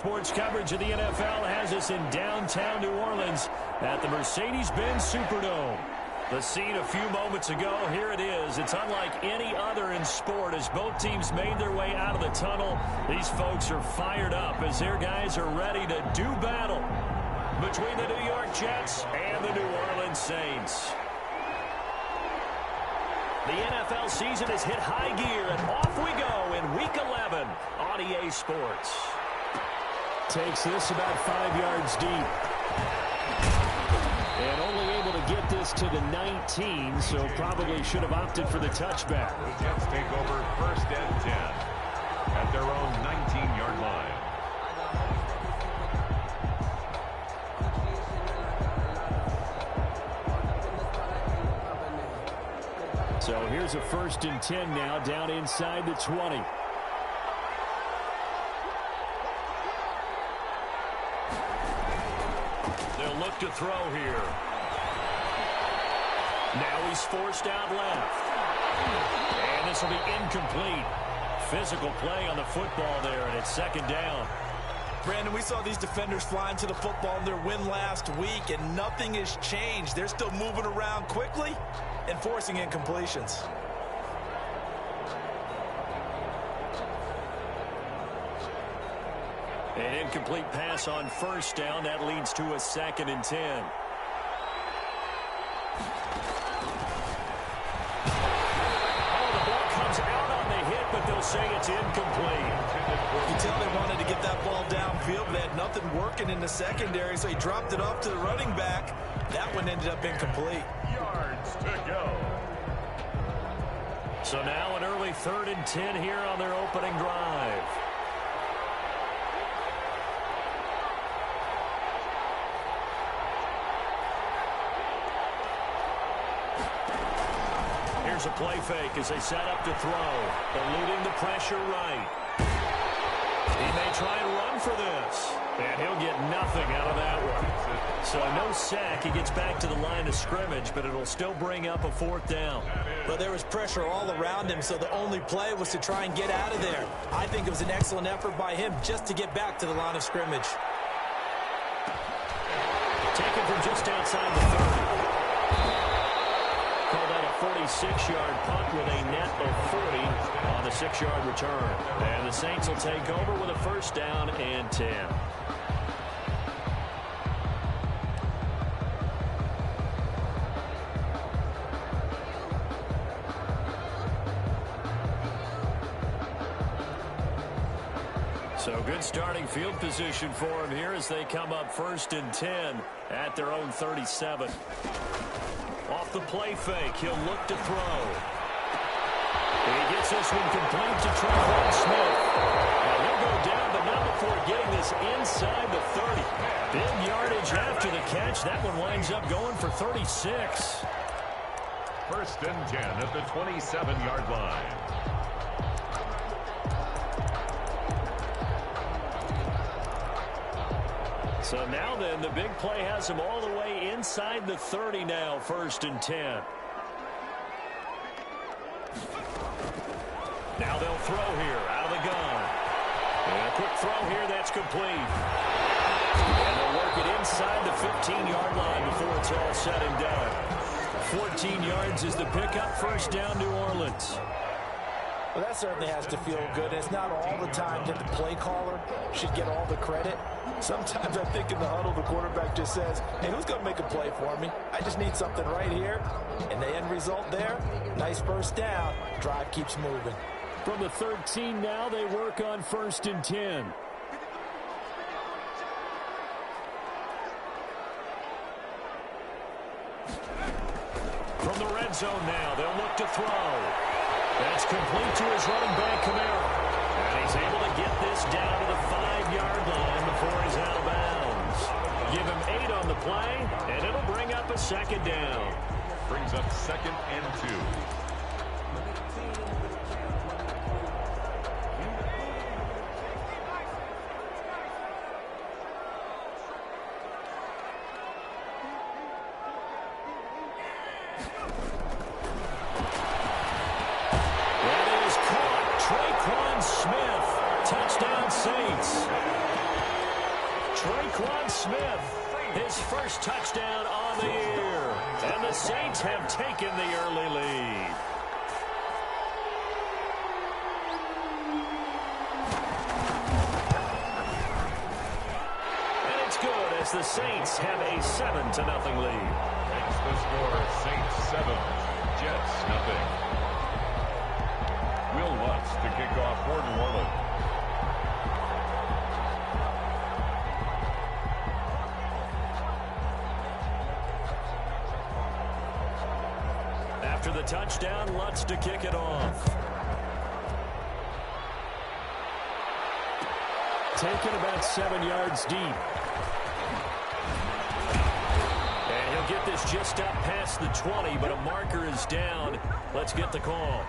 sports coverage of the NFL has us in downtown New Orleans at the Mercedes-Benz Superdome. The scene a few moments ago, here it is. It's unlike any other in sport as both teams made their way out of the tunnel. These folks are fired up as their guys are ready to do battle between the New York Jets and the New Orleans Saints. The NFL season has hit high gear, and off we go in Week 11 on EA Sports. Takes this about 5 yards deep. And only able to get this to the 19, so probably should have opted for the touchback. The Jets take over 1st and 10 at their own 19-yard line. So here's a 1st and 10 now, down inside the 20. They'll look to throw here. Now he's forced out left. And this will be incomplete. Physical play on the football there, and it's 2nd down. Brandon, we saw these defenders flying to the football in their win last week, and nothing has changed. They're still moving around quickly and forcing incompletions. An incomplete pass on 1st down. That leads to a 2nd and 10. Oh, the ball comes out on the hit, but they'll say it's incomplete. You can tell they wanted to get that ball downfield, but they had nothing working in the secondary, so he dropped it off to the running back. That one ended up incomplete. Yards to go. So now an early 3rd and 10 here on their opening drive. Here's a play fake as they set up to throw. Eluding the pressure right. He may try and run for this. And he'll get nothing out of that one. So no sack. He gets back to the line of scrimmage, but it'll still bring up a 4th down. But there was pressure all around him, so the only play was to try and get out of there. I think it was an excellent effort by him just to get back to the line of scrimmage. Taken from just outside the 30. Called out a 46-yard punt with a net of 40 on the 6-yard return. And the Saints will take over with a 1st down and 10. So good starting field position for him here as they come up 1st and 10 at their own 37. Off the play fake, he'll look to throw. He gets this one complete to Tre'Quan Smith. Now he'll go down, but not before getting this inside the 30. Big yardage after the catch. That one winds up going for 36. 1st and 10 at the 27-yard line. So now then, the big play has him all the way inside the 30 now, 1st and 10. Now they'll throw here out of the gun. And a quick throw here, that's complete. And they'll work it inside the 15-yard line before it's all said and done. 14 yards is the pickup, 1st down, New Orleans. Well, that certainly has to feel good. It's not all the time that the play caller should get all the credit. Sometimes I think in the huddle, the quarterback just says, hey, who's going to make a play for me? I just need something right here. And the end result there, nice 1st down. Drive keeps moving. From the 13 now, they work on 1st and 10. From the red zone now, they'll look to throw. That's complete to his running back, Kamara. And he's able to get this down to the 5-yard line before he's out of bounds. Give him 8 on the play, and it'll bring up a 2nd down. Brings up 2nd and 2. Tre'Quan Smith, touchdown Saints. Tre'Quan Smith, his first touchdown on the year. And the Saints have taken the early lead. And it's good as the Saints have a 7-0 lead. Makes the score Saints 7, Jets 0. Will Lutz to kick off for New Orleans. After the touchdown, Lutz to kick it off. Taken about 7 yards deep. And he'll get this just up past the 20, but a marker is down. Let's get the call.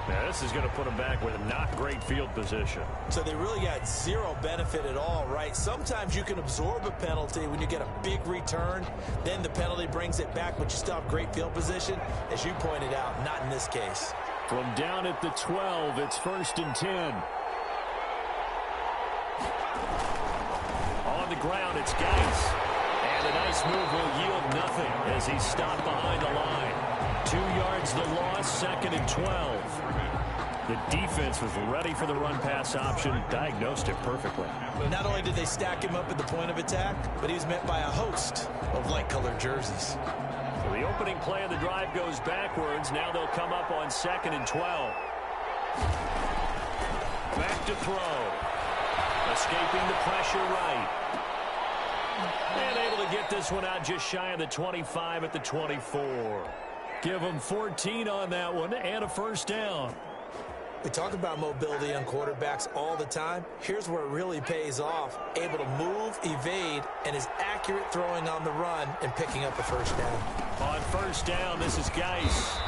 Now, this is going to put them back with not great field position. So they really got zero benefit at all, right? Sometimes you can absorb a penalty when you get a big return. Then the penalty brings it back, but you still have great field position. As you pointed out, not in this case. From down at the 12, it's 1st and 10. On the ground, it's Geis. And a nice move will yield nothing as he's stopped behind the line. 2 yards the loss, 2nd and 12. The defense was ready for the run-pass option, diagnosed it perfectly. Not only did they stack him up at the point of attack, but he was met by a host of light-colored jerseys. So the opening play of the drive goes backwards. Now they'll come up on 2nd and 12. Back to throw. Escaping the pressure right. And able to get this one out just shy of the 25 at the 24. Give them 14 on that one and a 1st down. We talk about mobility on quarterbacks all the time. Here's where it really pays off. Able to move, evade, and is accurate throwing on the run and picking up a 1st down. On 1st down, this is Geis.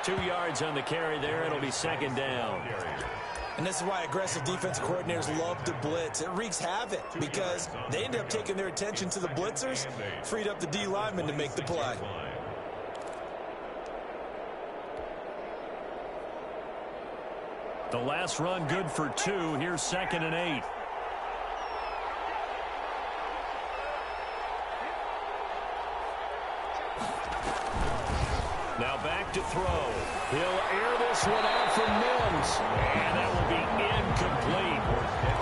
2 yards on the carry there. It'll be 2nd down. And this is why aggressive defense coordinators love to blitz. It wreaks havoc because they end up taking their attention to the blitzers, freed up the D lineman to make the play. The last run good for 2. Here's 2nd and 8. Now back to throw. He'll air this one out for Mims. And that will be incomplete.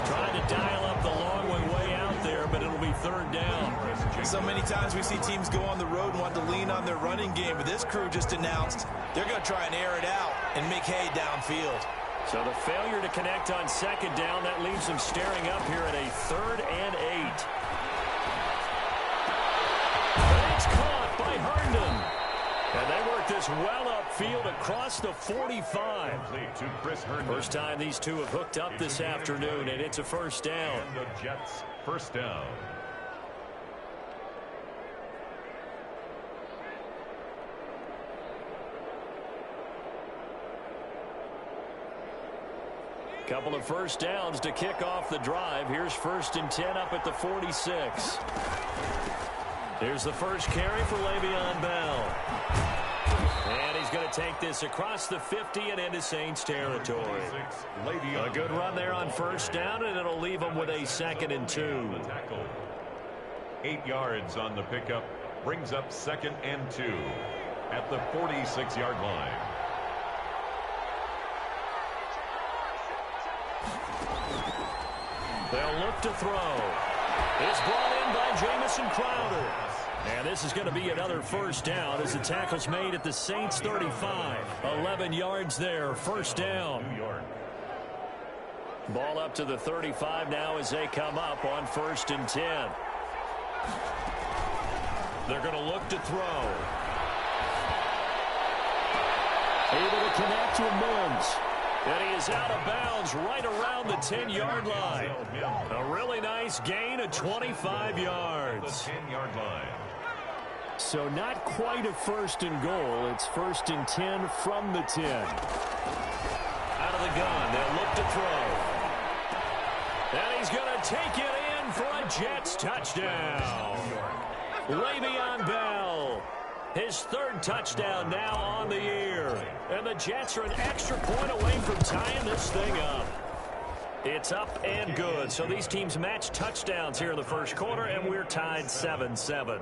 Trying to dial up the long way out there, but it'll be 3rd down. So many times we see teams go on the road and want to lean on their running game, but this crew just announced they're going to try and air it out and make hay downfield. So the failure to connect on 2nd down, that leaves them staring up here at a 3rd and 8. And it's caught by Herndon. And they work this well upfield across the 45. First time these two have hooked up this afternoon, and it's a 1st down. The Jets, 1st down. Couple of 1st downs to kick off the drive. Here's 1st and 10 up at the 46. Here's the first carry for Le'Veon Bell. And he's going to take this across the 50 and into Saints territory. A good run there on 1st down, and it'll leave him with a 2nd and 2. 8 yards on the pickup. Brings up 2nd and 2 at the 46-yard line. They'll look to throw. It's brought in by Jamison Crowder. And this is going to be another 1st down as the tackle's made at the Saints 35. 11 yards there, 1st down. Ball up to the 35 now as they come up on 1st and 10. They're going to look to throw. Able to connect with Mims. And he is out of bounds right around the 10-yard line. A really nice gain of 25 yards. The 10-yard line. So not quite a 1st and goal. It's 1st and 10 from the 10. Out of the gun, they'll look to throw. And he's going to take it in for a Jets touchdown. Le'Veon Bell. His 3rd touchdown now on the year. And the Jets are an extra point away from tying this thing up. It's up and good. So these teams match touchdowns here in the first quarter, and we're tied 7-7.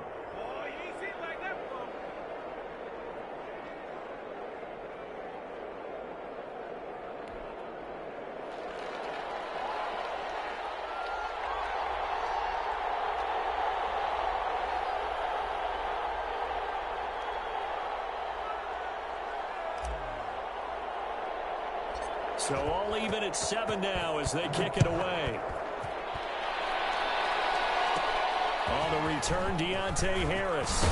So all even at 7 now as they kick it away. On the return, Deontay Harris. The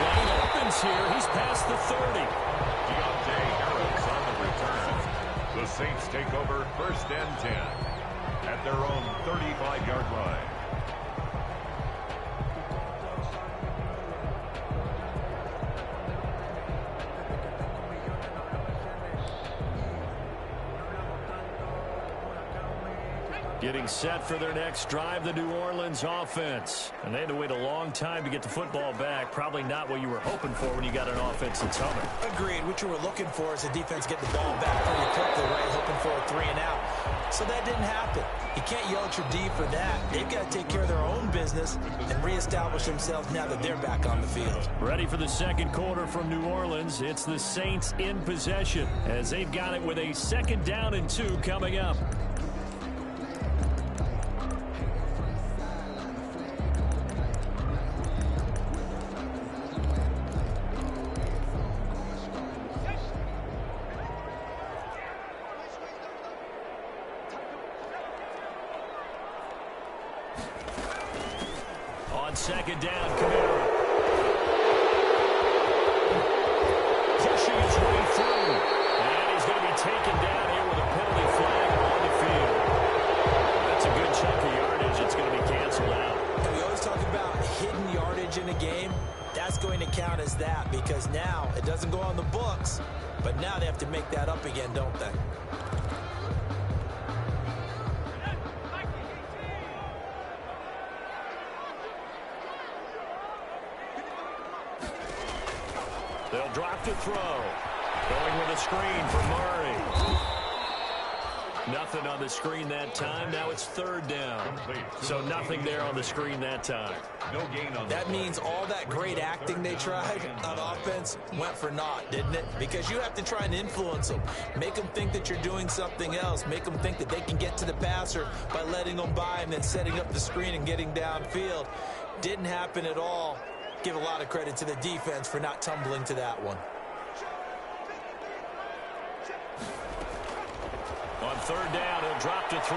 lane opens here. He's past the 30. Deontay Harris on the return. The Saints take over 1st and 10 at their own 35-yard line. Getting set for their next drive, the New Orleans offense. And they had to wait a long time to get the football back. Probably not what you were hoping for when you got an offense that's humming. Agreed. What you were looking for is the defense get the ball back pretty quickly, right? Hoping for a 3 and out. So that didn't happen. You can't yell at your D for that. They've got to take care of their own business and reestablish themselves now that they're back on the field. Ready for the second quarter from New Orleans. It's the Saints in possession as they've got it with a 2nd down and 2 coming up. On 2nd down, Kamara. Pushing his way through. And he's going to be taken down here with a penalty flag on the field. That's a good chunk of yardage. It's going to be canceled out. And we always talk about hidden yardage in a game. That's going to count as that because now it doesn't go on the books, but now they have to make that up again, don't they? They'll drop to throw. Going with a screen for Murray. Nothing on the screen that time. Now it's 3rd down. So nothing there on the screen that time. No gain on that. Means all that great acting they tried on offense went for naught, didn't it? Because you have to try and influence them. Make them think that you're doing something else. Make them think that they can get to the passer by letting them by and then setting up the screen and getting downfield. Didn't happen at all. Give a lot of credit to the defense for not tumbling to that one. On 3rd down, he'll drop to throw.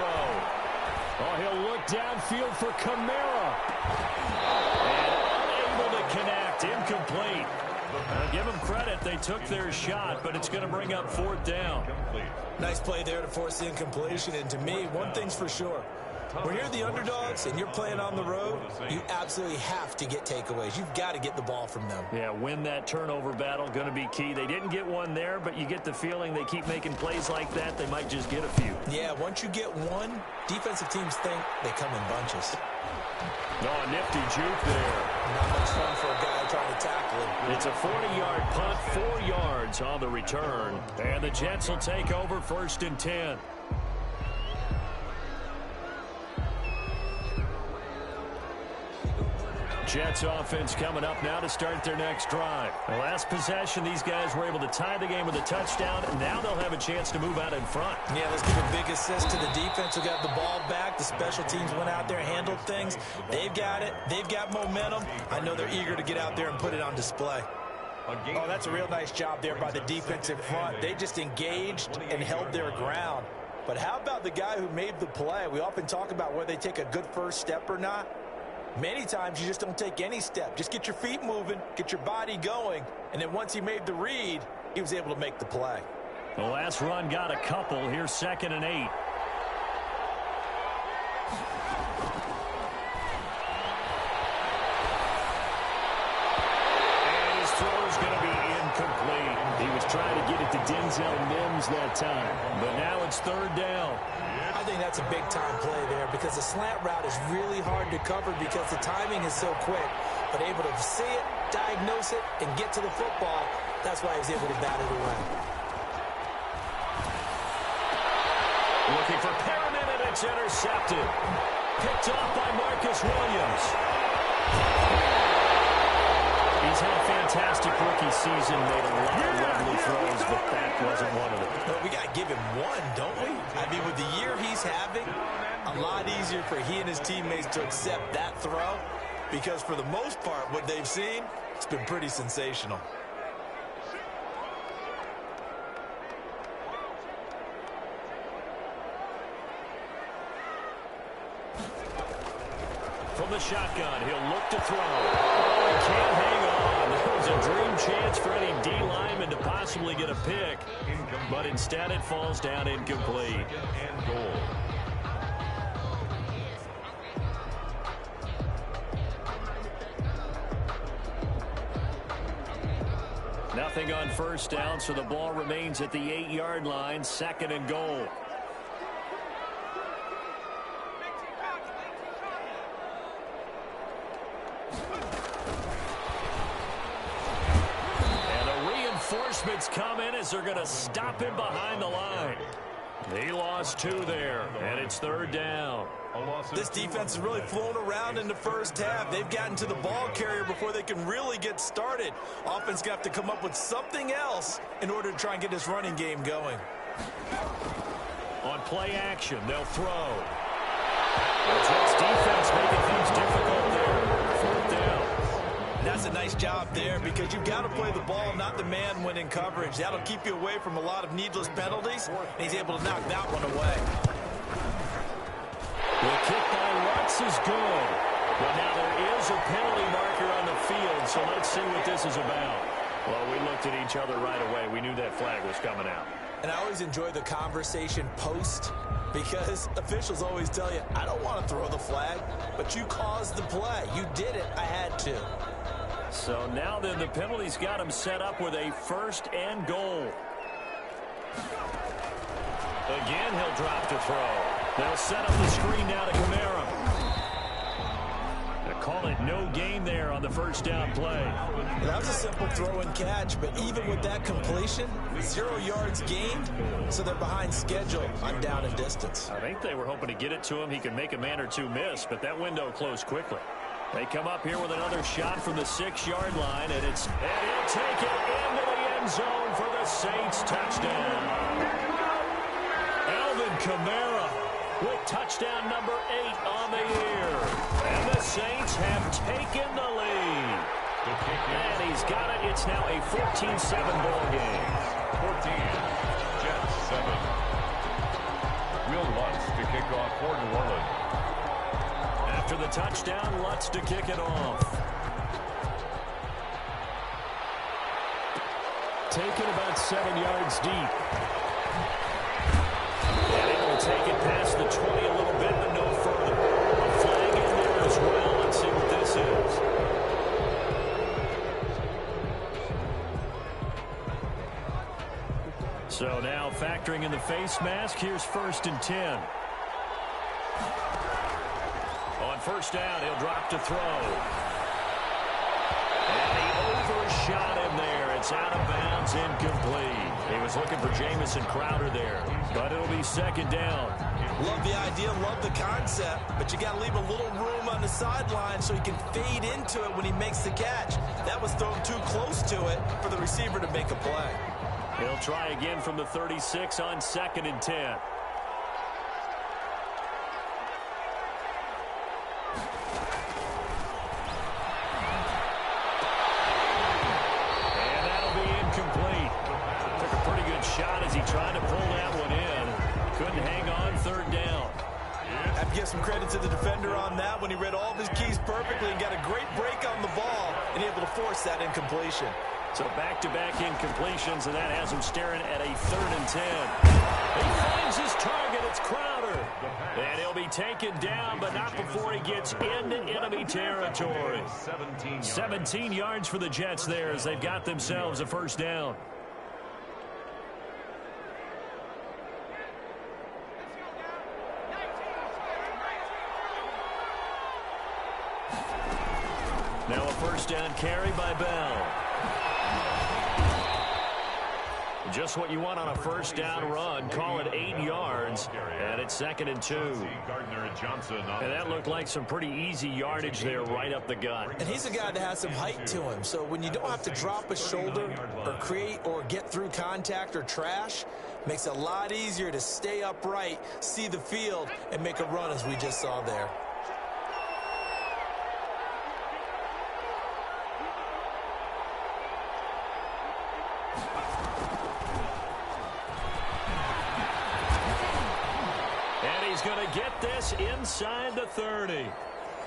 Oh, he'll look downfield for Kamara. And unable to connect. Incomplete. Give them credit. They took their shot, but it's going to bring up 4th down. Nice play there to force the incompletion. And to me, one thing's for sure. When you're the underdogs and you're playing on the road, you absolutely have to get takeaways. You've got to get the ball from them. Yeah, win that turnover battle, going to be key. They didn't get one there, but you get the feeling they keep making plays like that, they might just get a few. Yeah, once you get one, defensive teams think they come in bunches. Oh, nifty juke there. Not much fun for a guy trying to tackle him. It's a 40-yard punt, 4 yards on the return. And the Jets will take over 1st and 10. Jets offense coming up now to start their next drive. The last possession, these guys were able to tie the game with a touchdown, and now they'll have a chance to move out in front. Yeah, let's give a big assist to the defense who got the ball back. The special teams went out there, handled things. They've got it. They've got momentum. I know they're eager to get out there and put it on display. Oh, that's a real nice job there by the defense in front. They just engaged and held their ground. But how about the guy who made the play? We often talk about whether they take a good first step or not. Many times you just don't take any step. Just get your feet moving, get your body going, and then once he made the read, he was able to make the play. The last run got a couple. Here's 2nd and 8. And his throw's going to be incomplete. He was trying to get it to Denzel Mims that time, but now it's 3rd down. I think that's a big-time play there because the slant route is really hard to cover because the timing is so quick. But able to see it, diagnose it, and get to the football, that's why he was able to bat it away. Looking for Perriman, It's intercepted. Picked off by Marcus Williams. He's had a fantastic rookie season, made a lot of lovely throws, but that wasn't one of them. But we got to give him one, don't we? I mean, with the year he's having, a lot easier for he and his teammates to accept that throw, because for the most part, what they've seen, it's been pretty sensational. From the shotgun, he'll look to throw. Oh, he can't hang on. That was a dream chance for any D lineman to possibly get a pick, but instead it falls down incomplete. And goal. Nothing on first down, so the ball remains at the 8-yard line, 2nd and goal. Reinforcements come in as they're going to stop him behind the line. He lost 2 there, and it's 3rd down. This defense has really flown around in the first half. They've gotten to the ball carrier before they can really get started. Offense going to have to come up with something else in order to try and get this running game going. On play action, they'll throw. The Jets defense making things difficult there. 4th down. That's a nice job there, because you've got to play the ball, not the man when in coverage. That'll keep you away from a lot of needless penalties, and he's able to knock that one away. The kick by Lutz is good. But now there is a penalty marker on the field, so let's see what this is about. Well, we looked at each other right away. We knew that flag was coming out. And I always enjoy the conversation post, because officials always tell you, I don't want to throw the flag, but you caused the play. You did it. I had to. So now then the penalty's got him set up with a 1st and goal. Again, he'll drop to throw. They'll set up the screen now to Kamara. They call it no gain there on the 1st down play. That was a simple throw and catch, but even with that completion, 0 yards gained, so they're behind schedule on down and distance. I think they were hoping to get it to him. He could make a man or two miss, but that window closed quickly. They come up here with another shot from the 6-yard line, and he'll take it into the end zone for the Saints touchdown. Alvin Kamara with touchdown number 8 on the year. And the Saints have taken the lead. And he's got it. It's now a 14-7 ball game. 14, Jets 7. Will Lutz to kick off for New Orleans. After the touchdown, Lutz to kick it off. Taken about 7 yards deep. And it will take it past the 20 a little bit, but no further. A flag in there as well. Let's see what this is. So now factoring in the face mask, here's 1st and 10. On 1st down, he'll drop to throw. And he overshot him there. It's out of bounds, incomplete. He was looking for Jamison Crowder there, but it'll be 2nd down. Love the idea, love the concept, but you got to leave a little room on the sideline so he can fade into it when he makes the catch. That was thrown too close to it for the receiver to make a play. He'll try again from the 36 on 2nd and 10. Shot as he tried to pull that one in. Couldn't hang on 3rd down. I have to give some credit to the defender on that when he read all of his keys perfectly and got a great break on the ball and able to force that incompletion. So back-to-back incompletions, and that has him staring at a 3rd and 10. He finds his target. It's Crowder. And he'll be taken down, but not before he gets into enemy territory. 17 yards for the Jets there as they've got themselves a 1st down. Now a 1st down carry by Bell. Just what you want on a first down run. Call it 8 yards, and it's 2nd and 2. And that looked like some pretty easy yardage there right up the gut. And he's a guy that has some height to him, so when you don't have to drop a shoulder or create or get through contact or trash, makes it a lot easier to stay upright, see the field, and make a run as we just saw there. Going to get this inside the 30.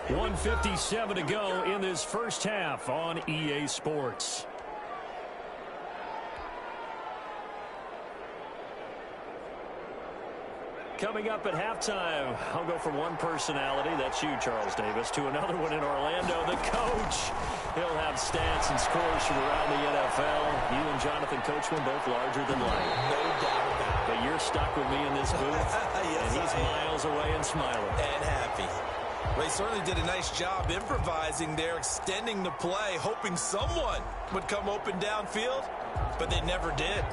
1:57 to go in this first half on EA Sports. Coming up at halftime, I'll go from one personality, that's you, Charles Davis, to another one in Orlando, the coach. He'll have stats and scores from around the NFL. You and Jonathan Coachman both larger than life. No doubt about it. But you're stuck with me in this booth, yes, and he's miles away and smiling. And happy. Well, he certainly did a nice job improvising there, extending the play, hoping someone would come open downfield, but they never did.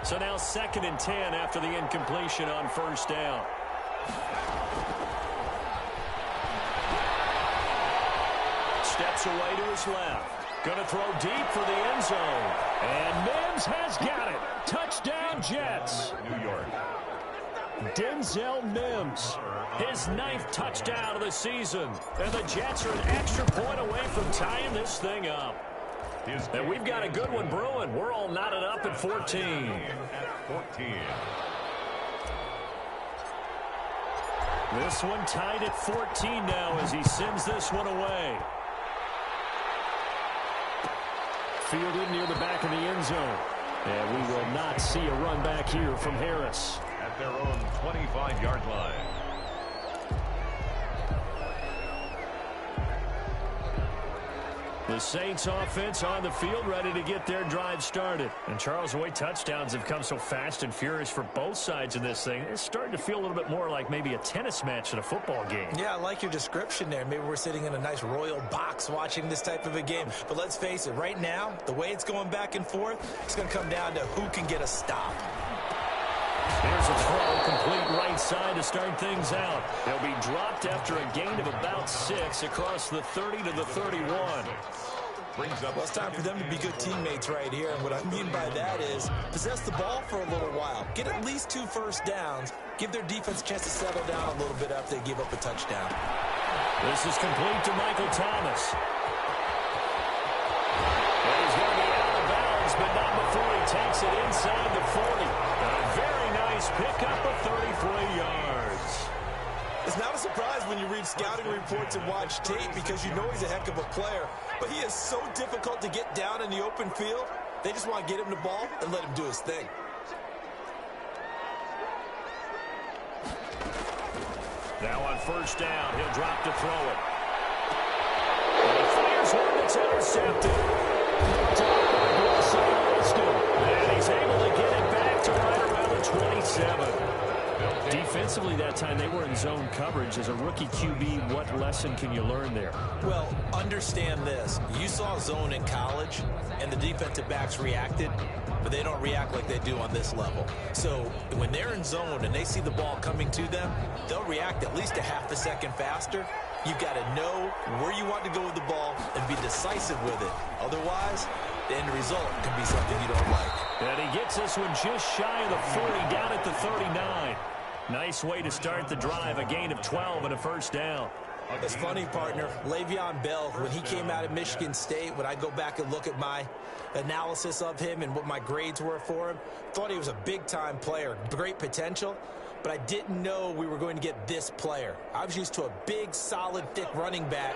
So now 2nd and 10 after the incompletion on first down. Steps away to his left. Going to throw deep for the end zone. And Mims has got it. Touchdown, Jets. New York. Denzel Mims, his 9th touchdown of the season. And the Jets are an extra point away from tying this thing up. And we've got a good one brewing. We're all knotted up at 14. This one tied at 14 now as he sends this one away. Fielded near the back of the end zone. And we will not see a run back here from Harris. At their own 25-yard line. The Saints offense on the field, ready to get their drive started. And Charles, the way touchdowns have come so fast and furious for both sides of this thing, it's starting to feel a little bit more like maybe a tennis match than a football game. Yeah, I like your description there. Maybe we're sitting in a nice royal box watching this type of a game. But let's face it, right now, the way it's going back and forth, it's going to come down to who can get a stop. Here's a throw, complete right side to start things out. They'll be dropped after a gain of about 6 across the 30 to the 31. Well, it's time for them to be good teammates right here. And what I mean by that is possess the ball for a little while. Get at least 2 first downs. Give their defense a chance to settle down a little bit after they give up a touchdown. This is complete to Michael Thomas. And he's going to be out of bounds, but not before he takes it inside the 40. A very nice pickup of 33 yards. It's not a surprise when you read scouting reports and watch tape because you know he's a heck of a player. But he is so difficult to get down in the open field. They just want to get him the ball and let him do his thing. Now on first down, he'll drop to throw it. And he fires one that's intercepted. And he's able to get it back to right around the 27. Defensively that time, they were in zone coverage. As a rookie QB, what lesson can you learn there? Well, understand this. You saw zone in college, and the defensive backs reacted, but they don't react like they do on this level. So when they're in zone and they see the ball coming to them, they'll react at least a half a second faster. You've got to know where you want to go with the ball and be decisive with it. Otherwise, the end result can be something you don't like. And he gets this one just shy of the 40, down at the 39. Nice way to start the drive, a gain of 12 and a first down. It's funny, partner. Le'Veon Bell, when he came out of Michigan State, when I go back and look at my analysis of him and what my grades were for him, thought he was a big-time player, great potential, but I didn't know we were going to get this player. I was used to a big, solid, thick running back,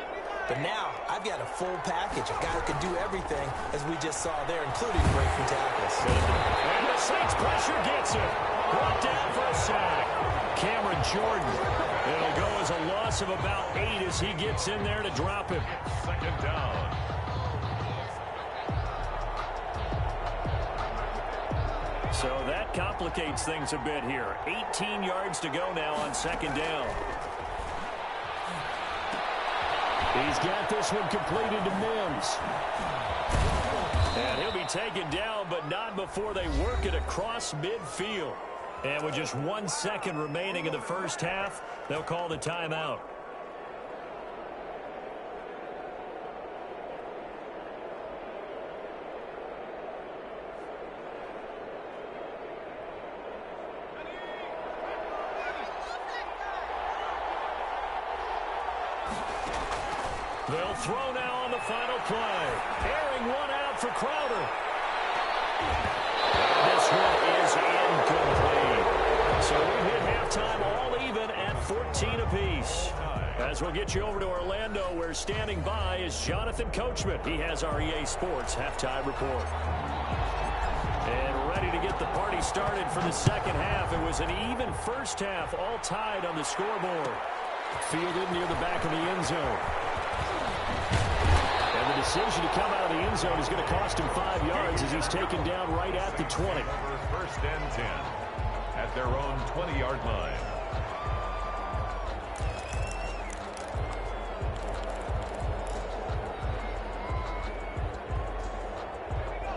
but now I've got a full package, a guy who can do everything, as we just saw there, including breaking tackles. And the Saints pressure gets it. Brought down for a sack. Cameron Jordan. It'll go as a loss of about 8 as he gets in there to drop him. Second down. So that complicates things a bit here. 18 yards to go now on second down. He's got this one completed to Mims. And he'll be taken down, but not before they work it across midfield. And with just 1 second remaining in the first half, they'll call the timeout. They'll throw now on the final play. Airing one out for Crowder. This one is incomplete. So we hit halftime all even at 14 apiece. As we'll get you over to Orlando, where standing by is Jonathan Coachman. He has our EA Sports halftime report. And ready to get the party started for the second half. It was an even first half, all tied on the scoreboard. Fielded near the back of the end zone. And the decision to come out of the end zone is going to cost him 5 yards as he's taken down right at the 20. First and 10 at their own 20-yard line.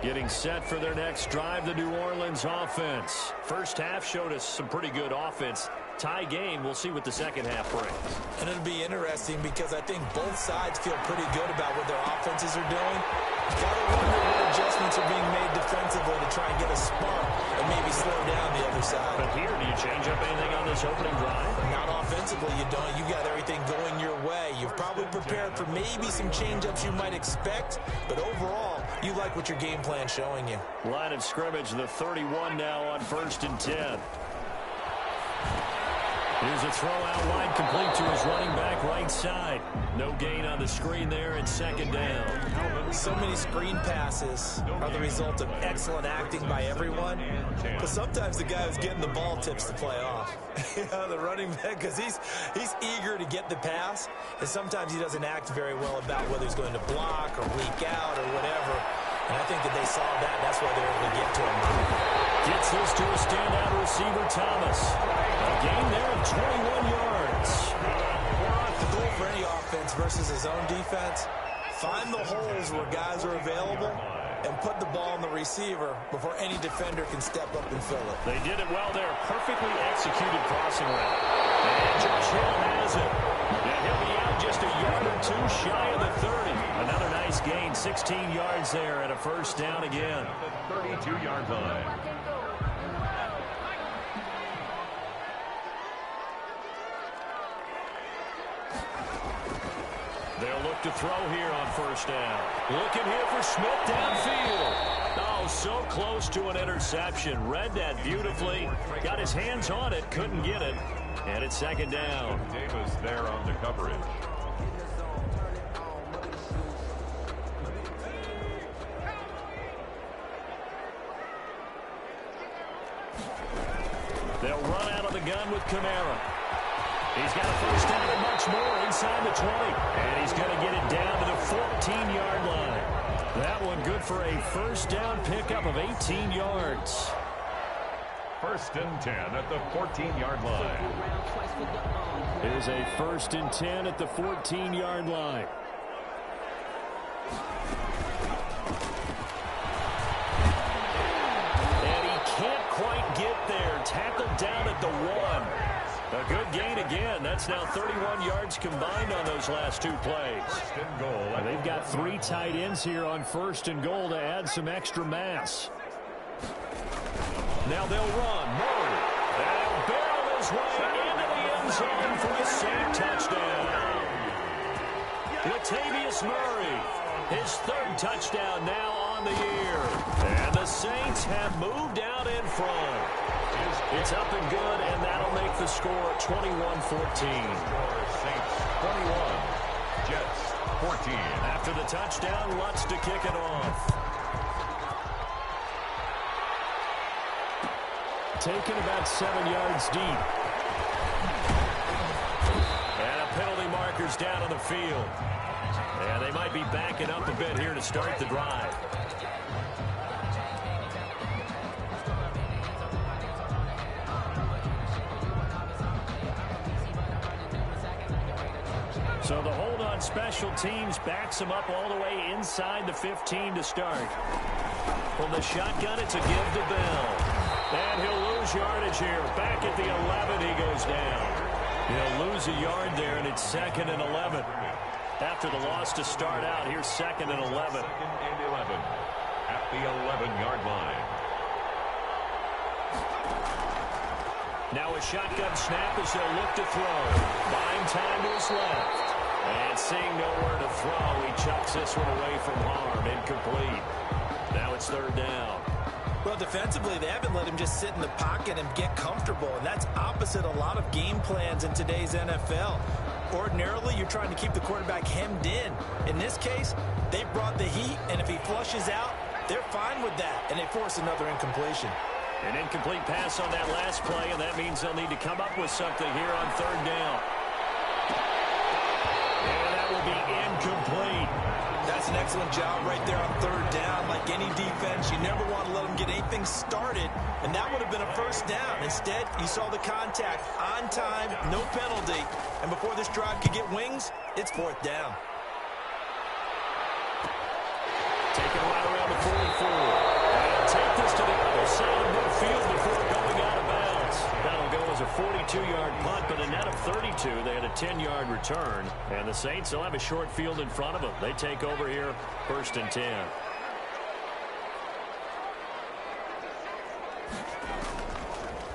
Getting set for their next drive, the New Orleans offense. First half showed us some pretty good offense. Tie game, we'll see what the second half brings. And it'll be interesting because I think both sides feel pretty good about what their offenses are doing. You got to wonder what adjustments are being made defensively to try and get a spark and maybe slow down the other side. But here, do you change up anything on this opening drive? Not offensively, you don't. You got everything going your way. You've probably prepared for maybe some change-ups you might expect, but overall, you like what your game plan's showing you. Line of scrimmage, the 31 now on 1st and 10. Here's a throw out wide, complete to his running back right side. No gain on the screen there, and second down. So many screen passes are the result of excellent acting by everyone. But sometimes the guy who's getting the ball tips the play off. The running back, because he's eager to get the pass, and sometimes he doesn't act very well about whether he's going to block or leak out or whatever. And I think that they saw that. That's why they're able to get to him. Gets this to a standout receiver, Thomas. A gain there of 21 yards. The goal for any offense versus his own defense, find the holes where guys are available and put the ball in the receiver before any defender can step up and fill it. They did it well there. Perfectly executed crossing route. And Josh Hill has it. And he'll be out just a yard or two shy of the 30. Another nice gain, 16 yards there and a first down again. 32-yard line. They'll look to throw here on first down. Looking here for Smith downfield. Oh, so close to an interception. Read that beautifully. Got his hands on it, couldn't get it. And it's second down. Davis there on the coverage. They'll run out of the gun with Kamara. He's got a first down and much more inside the 20. And he's going to get it down to the 14-yard line. That one good for a first down pickup of 18 yards. First and 10 at the 14-yard line. It is a 1st and 10 at the 14-yard line. And he can't quite get there. Tackled down at the 1. A good gain again. That's now 31 yards combined on those last two plays. First and goal. And they've got 3 tight ends here on 1st and goal to add some extra mass. Now they'll run. Murray. And he'll barrel his way into the end zone for a safe touchdown. Latavius Murray, his 3rd touchdown now on the year. And the Saints have moved out in front. It's up and good, and that'll make the score 21-14. Saints 21, Jets 14. After the touchdown, Lutz to kick it off. Taken about 7 yards deep. And a penalty marker's down on the field. And they might be backing up a bit here to start the drive. So the hold on special teams backs him up all the way inside the 15 to start. From the shotgun, it's a give to Bell. And he'll lose yardage here. Back at the 11, he goes down. He'll lose a yard there, and it's 2nd and 11. After the loss to start out, here's 2nd and 11. 2nd and 11 at the 11-yard line. Now a shotgun snap as they'll look to throw. Buying time to his left. And seeing nowhere to throw, he chucks this one away from harm. Incomplete. Now it's 3rd down. Well, defensively, they haven't let him just sit in the pocket and get comfortable, and that's opposite a lot of game plans in today's NFL. Ordinarily, you're trying to keep the quarterback hemmed in. In this case, they brought the heat, and if he flushes out, they're fine with that, and they force another incompletion. An incomplete pass on that last play, and that means they'll need to come up with something here on 3rd down. And that will be incomplete. That's an excellent job right there on 3rd down. Like any defense, you never want to let them get anything started, and that would have been a 1st down. Instead, you saw the contact on time, no penalty, and before this drive could get wings, it's 4th down. Taken right around the 44. And take this to the other side of midfield before going out of bounds. That'll go as a 42-yard punt, but a net of 32. They had a 10-yard return. And the Saints will have a short field in front of them. They take over here, 1st and 10.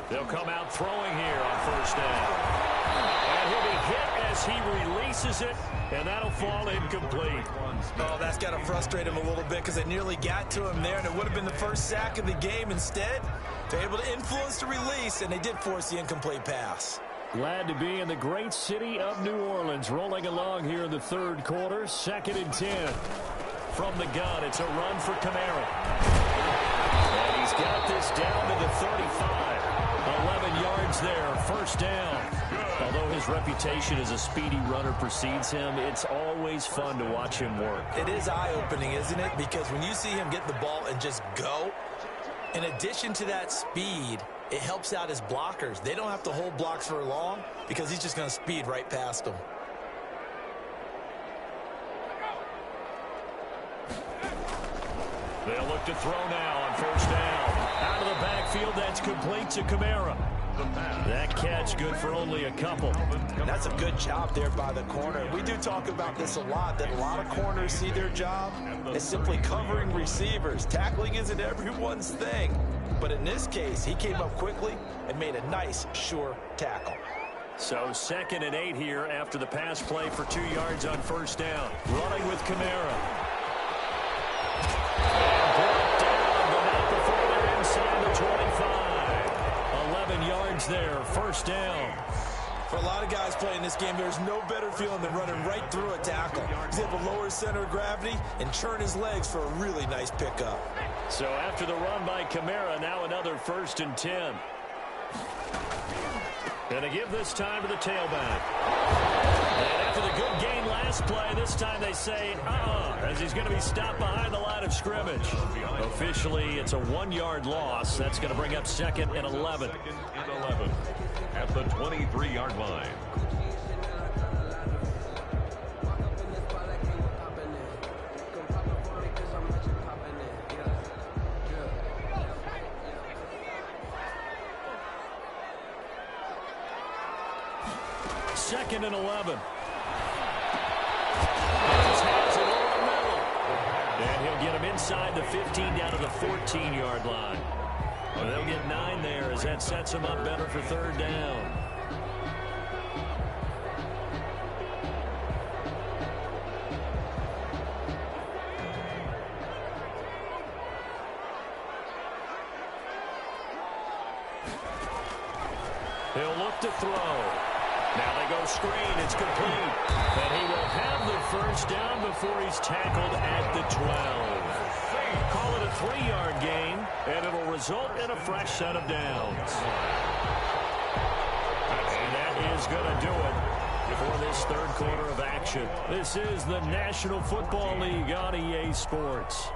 They'll come out throwing here on 1st down. And he'll be hit as he releases it, and that'll fall incomplete. Oh, that's got to frustrate him a little bit because they nearly got to him there, and it would have been the first sack of the game. Instead, they're able to influence the release, and they did force the incomplete pass. Glad to be in the great city of New Orleans, rolling along here in the 3rd quarter, 2nd and 10. From the gun, it's a run for Kamara. And he's got this down to the 35. 11 yards there, 1st down. Although his reputation as a speedy runner precedes him, it's always fun to watch him work. It is eye-opening, isn't it? Because when you see him get the ball and just go, in addition to that speed, it helps out his blockers. They don't have to hold blocks for long because he's just going to speed right past them. They'll look to throw now on 1st down. Out of the backfield, that's complete to Kamara. That catch good for only a couple. That's a good job there by the corner. We do talk about this a lot, that a lot of corners see their job as simply covering receivers. Tackling isn't everyone's thing. But in this case, he came up quickly and made a nice, sure tackle. So 2nd and 8 here after the pass play for 2 yards on 1st down. Running with Kamara. And brought down, but not before they're inside the 25. 11 yards there, 1st down. For a lot of guys playing this game, there's no better feeling than running right through a tackle. He's able to lower his center of gravity and churn his legs for a really nice pickup. So after the run by Kamara, now another 1st and 10. Gonna give this time to the tailback. And after the good gain last play, this time they say, as he's going to be stopped behind the line of scrimmage. Officially, it's a 1-yard loss. That's going to bring up 2nd and 11. 2nd and 11 at the 23-yard line. Second and 11. Just has it over the middle. And he'll get him inside the 15 down to the 14-yard line. Well, they'll get 9 there as that sets him up better for 3rd down. He'll look to throw. Now they go screen. It's complete. And he will have the 1st down before he's tackled at the 12. Call it a 3-yard gain, and it'll result in a fresh set of downs. And that is going to do it for this 3rd quarter of action. This is the National Football League on EA Sports.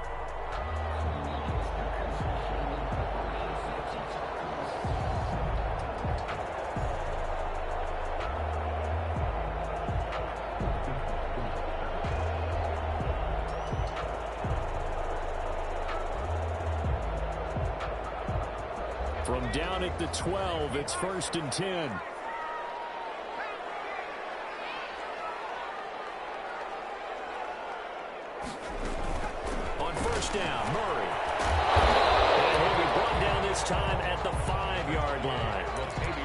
From down at the 12, it's 1st and 10. On 1st down, Murray. And he'll be brought down this time at the 5-yard line.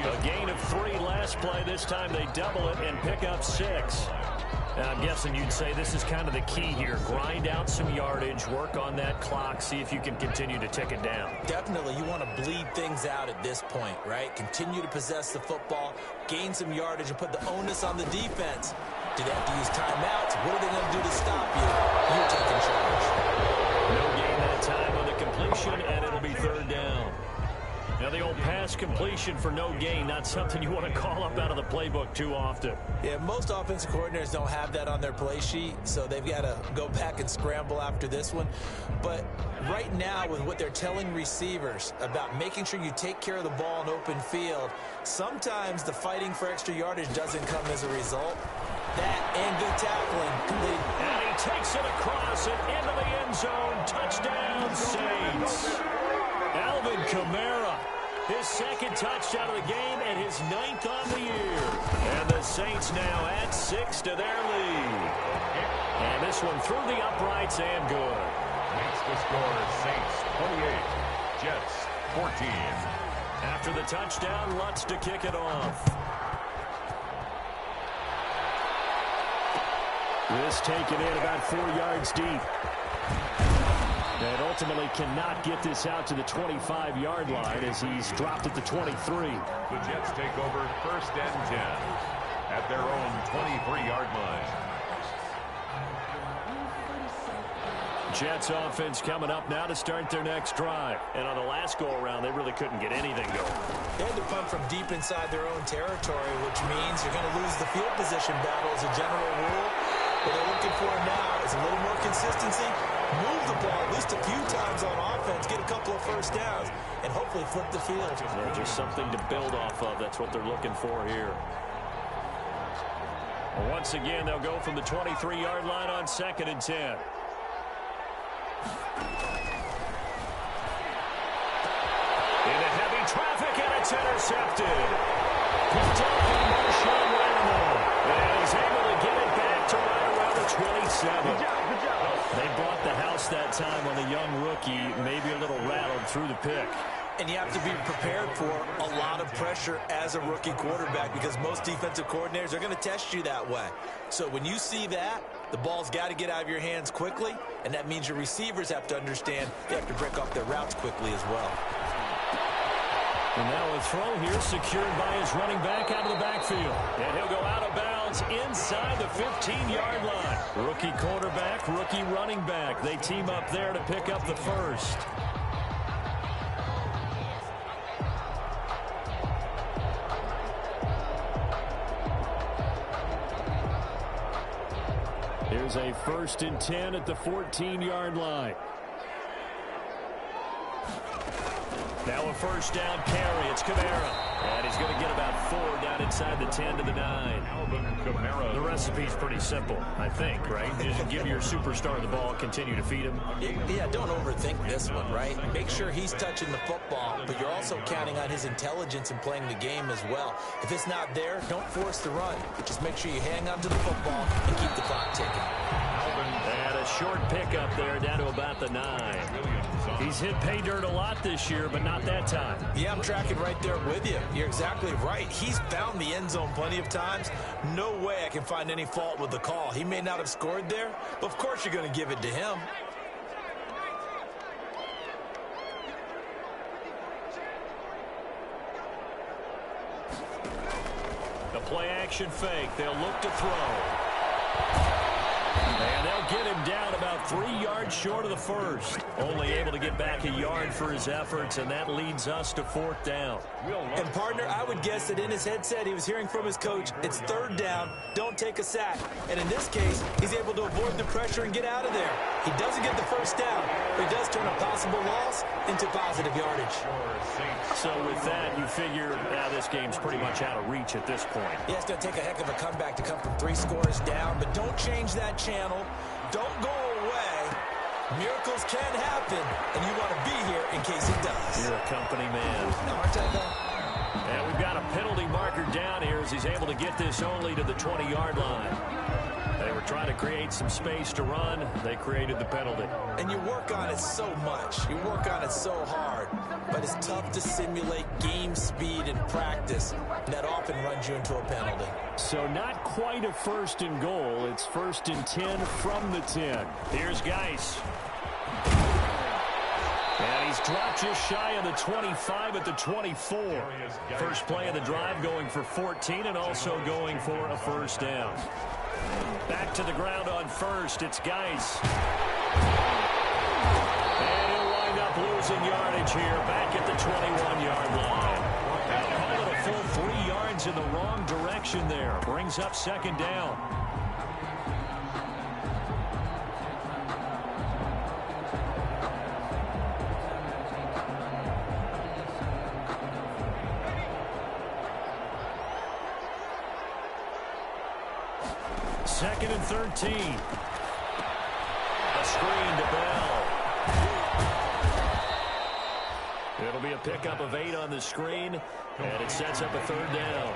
A gain of 3 last play. This time they double it and pick up 6. Now, I'm guessing you'd say this is kind of the key here. Grind out some yardage, work on that clock, see if you can continue to tick it down. Definitely, you want to bleed things out at this point, right? Continue to possess the football, gain some yardage, and put the onus on the defense. Do they have to use timeouts? What are they going to do to stop you? You're taking charge. No gain that time on the completion, and it'll be 3rd down. Now, the old pass completion for no gain, not something you want to call up out of the playbook too often. Yeah, most offensive coordinators don't have that on their play sheet, so they've got to go back and scramble after this one. But right now, with what they're telling receivers about making sure you take care of the ball in open field, sometimes the fighting for extra yardage doesn't come as a result. That and good tackling. And he takes it across and into the end zone. Touchdown, Saints. Alvin Kamara, his 2nd touchdown of the game and his 9th on the year. And the Saints now add 6 to their lead. And this one through the uprights and good. Makes the score Saints 28, Jets 14. After the touchdown, Lutz to kick it off. This taken in about 4 yards deep. And ultimately cannot get this out to the 25-yard line as he's dropped at the 23. The Jets take over 1st and 10 at their own 23-yard line. Jets offense coming up now to start their next drive. And on the last go-around, they really couldn't get anything going. They had to punt from deep inside their own territory, which means you're going to lose the field position battle as a general rule. What they're looking for now is a little more consistency, move the ball at least a few times on offense, get a couple of 1st downs, and hopefully flip the field. Yeah, just something to build off of. That's what they're looking for here. Once again, they'll go from the 23-yard line on 2nd and 10. Into heavy traffic, and it's intercepted. Picked up by Marshawn Lattimore. And he's able to get it back to right around the 27. Good job. They brought the house that time on the young rookie, maybe a little rattled through the pick. And you have to be prepared for a lot of pressure as a rookie quarterback because most defensive coordinators are going to test you that way. So when you see that, the ball's got to get out of your hands quickly, and that means your receivers have to understand they have to break off their routes quickly as well. And now a throw here secured by his running back out of the backfield. And he'll go out of bounds inside the 15-yard line. Rookie quarterback, rookie running back. They team up there to pick up the 1st. Here's a 1st and 10 at the 14-yard line. Now a 1st down carry. It's Kamara. And he's going to get about 4 down inside the 10 to the 9. Alvin Kamara. The recipe's pretty simple, I think, right? Just give your superstar the ball, continue to feed him. Yeah, don't overthink this one, right? Make sure he's touching the football, but you're also counting on his intelligence in playing the game as well. If it's not there, don't force the run. Just make sure you hang on to the football and keep the clock ticking. And a short pickup there down to about the 9. He's hit pay dirt a lot this year, but not that time. Yeah, I'm tracking right there with you. You're exactly right. He's found the end zone plenty of times. No way I can find any fault with the call. He may not have scored there, but of course you're going to give it to him. The play action fake. They'll look to throw. And they'll get him down about 3 yards short of the 1st. Only able to get back a yard for his efforts, and that leads us to 4th down. And, partner, I would guess that in his headset he was hearing from his coach, it's 3rd down, don't take a sack. And in this case, he's able to avoid the pressure and get out of there. He doesn't get the 1st down, but he does turn a possible loss into positive yardage. So with that, you figure this game's pretty much out of reach at this point. Yeah, it's going to take a heck of a comeback to come from 3 scores down, but don't change that channel. Don't go away. Miracles can happen, and you want to be here in case it does. You're a company man. Aren't I, though? And we've got a penalty marker down here as he's able to get this only to the 20-yard line. They were trying to create some space to run. They created the penalty. And you work on it so much. You work on it so hard. But it's tough to simulate game speed in practice. And that often runs you into a penalty. So not quite a 1st and goal. It's 1st and 10 from the 10. Here's Geis. And he's dropped just shy of the 25 at the 24. First play of the drive going for 14 and also going for a 1st down. Back to the ground on 1st. It's Geis. And he'll wind up losing yardage here back at the 21-yard line. Call it a full 3 yards in the wrong direction there. Brings up 2nd down. Second and 13. A screen to Bell. It'll be a pickup of 8 on the screen, and it sets up a 3rd down.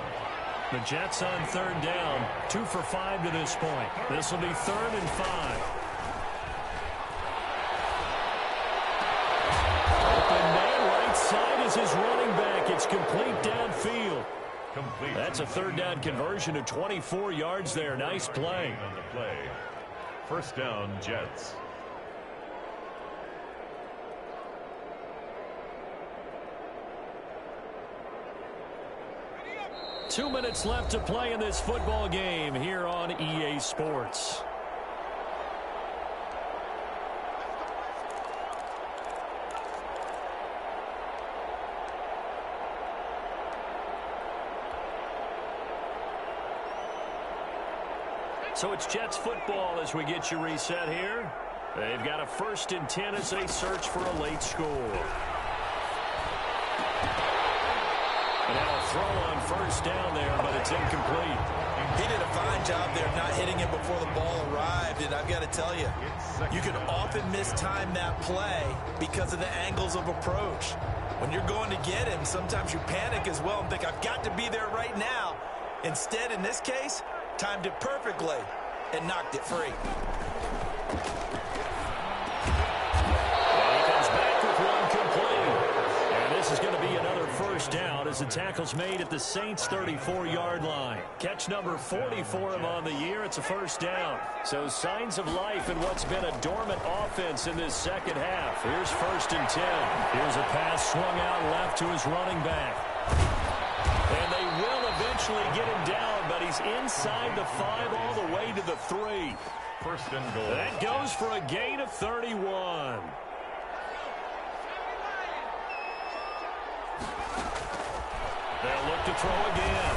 The Jets on 3rd down, 2 for 5 to this point. This will be 3rd and 5. Open man, right side is his running back. It's complete downfield. Complete. That's a 3rd down conversion of 24 yards there. Nice play. On the play. 1st down, Jets. Two minutes left to play in this football game here on EA Sports. So it's Jets football as we get you reset here. They've got a 1st and 10 as they search for a late score. And now a throw on 1st down there, but it's incomplete. He did a fine job there not hitting him before the ball arrived. And I've got to tell you, you can often mistime that play because of the angles of approach. When you're going to get him, sometimes you panic as well and think, I've got to be there right now. Instead, in this case, timed it perfectly and knocked it free. And he comes back with one complete. And this is going to be another 1st down as the tackle's made at the Saints' 34-yard line. Catch number 40 for him on the year. It's a 1st down. So signs of life in what's been a dormant offense in this 2nd half. Here's 1st and 10. Here's a pass swung out left to his running back. And they will eventually get him down, but he's inside the 5 all the way to the 3. 1st and goal. That goes for a gain of 31. They'll look to throw again.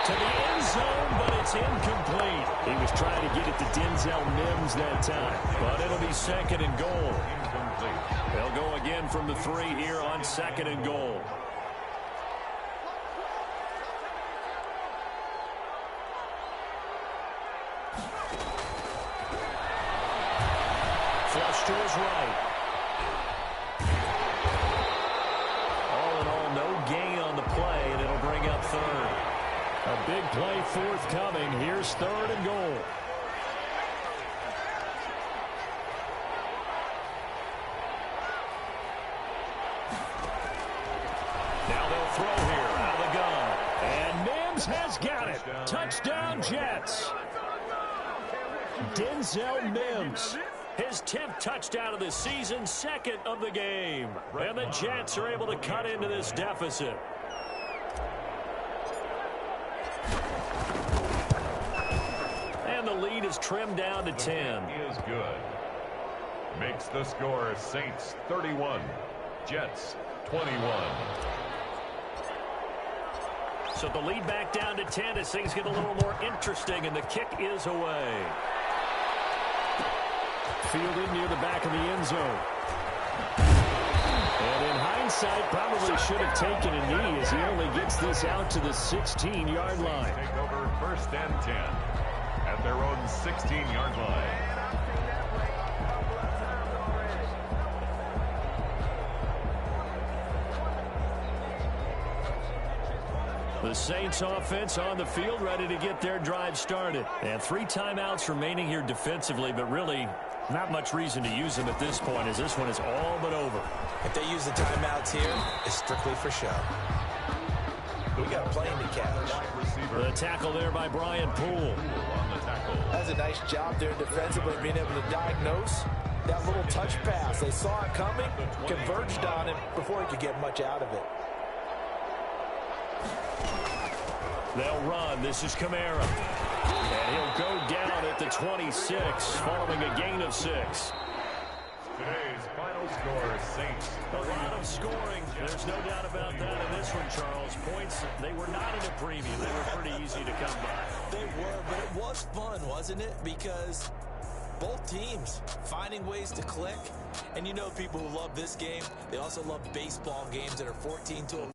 To the end zone, but it's incomplete. He was trying to get it to Denzel Mims that time, but it'll be 2nd and goal. Incomplete. They'll go again from the 3 here on 2nd and goal. Flush to his right. All in all, no gain on the play, and it'll bring up 3rd. A big play forthcoming. Here's 3rd and goal. Now they'll throw here out of the gun. And Mims has got it. Touchdown, Jets. Denzel Mims. His 10th touchdown of the season, 2nd of the game. And the Jets are able to cut into this deficit. And the lead is trimmed down to 10. He is good. Makes the score Saints 31, Jets 21. So the lead back down to 10 as things get a little more interesting, and the kick is away. Fielded near the back of the end zone. And in hindsight, probably should have taken a knee as he only gets this out to the 16-yard line. Take over 1st and 10 at their own 16-yard line. The Saints offense on the field, ready to get their drive started. And 3 timeouts remaining here defensively, but really not much reason to use them at this point, as this one is all but over. If they use the timeouts here, it's strictly for show. We got a plane to catch. The tackle there by Brian Poole. That's a nice job there defensively, being able to diagnose that little touch pass. They saw it coming, converged on it before he could get much out of it. They'll run. This is Kamara. And he'll go down at the 26 following a gain of 6. Today's final score, Saints. A lot of scoring. There's no doubt about that in this one, Charles. Points, they were not in a premium. They were pretty easy to come by. They were, but it was fun, wasn't it? Because both teams finding ways to click. And you know people who love this game, they also love baseball games that are 14-11.